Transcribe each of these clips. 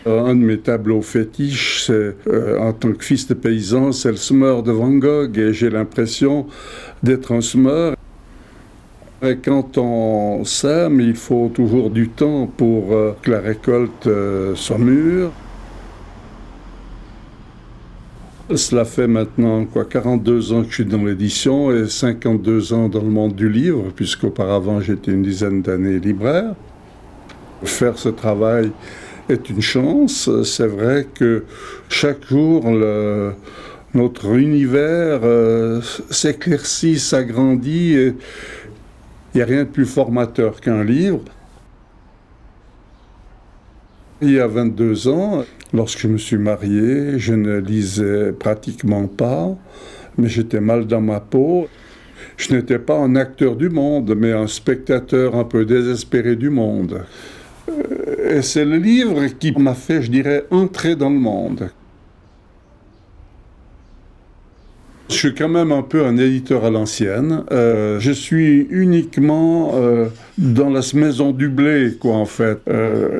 Un de mes tableaux fétiches, c'est, en tant que fils de paysan, c'est le semeur de Van Gogh, et j'ai l'impression d'être un semeur. Et quand on sème, il faut toujours du temps pour que la récolte soit mûre. Cela fait maintenant 42 ans que je suis dans l'édition et 52 ans dans le monde du livre, puisqu'auparavant j'étais une dizaine d'années libraire. Faire ce travail est une chance. C'est vrai que chaque jour, notre univers s'éclaircit, s'agrandit. Et il n'y a rien de plus formateur qu'un livre. Il y a 22 ans, lorsque je me suis marié, je ne lisais pratiquement pas, mais j'étais mal dans ma peau. Je n'étais pas un acteur du monde, mais un spectateur un peu désespéré du monde. Et c'est le livre qui m'a fait, je dirais, entrer dans le monde. Je suis quand même un peu un éditeur à l'ancienne. Je suis uniquement dans la maison du blé, quoi, en fait.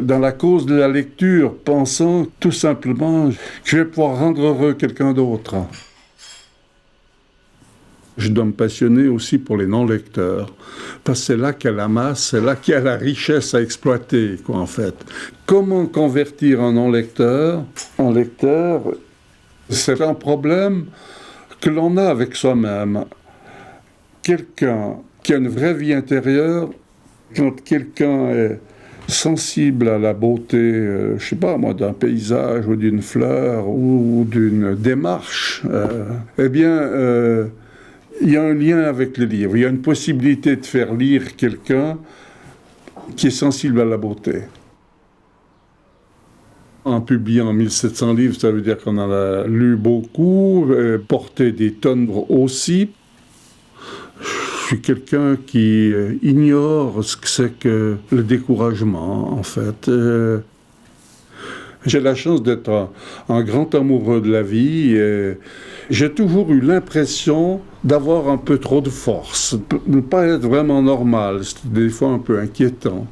Dans la cause de la lecture, pensant tout simplement que je vais pouvoir rendre heureux quelqu'un d'autre. Je dois me passionner aussi pour les non-lecteurs, parce que c'est là qu'il y a la masse, c'est là qu'il y a la richesse à exploiter, quoi, en fait. Comment convertir un non-lecteur en lecteur? C'est un problème que l'on a avec soi-même. Quelqu'un qui a une vraie vie intérieure, quand quelqu'un est sensible à la beauté, je sais pas moi, d'un paysage ou d'une fleur ou d'une démarche, eh bien, il y a un lien avec le livre. Il y a une possibilité de faire lire quelqu'un qui est sensible à la beauté. En publiant 1700 livres, ça veut dire qu'on en a lu beaucoup, porté des tonnes aussi. Je suis quelqu'un qui ignore ce que c'est que le découragement, en fait. J'ai la chance d'être un grand amoureux de la vie. Et j'ai toujours eu l'impression d'avoir un peu trop de force, de ne pas être vraiment normal. C'était des fois un peu inquiétant.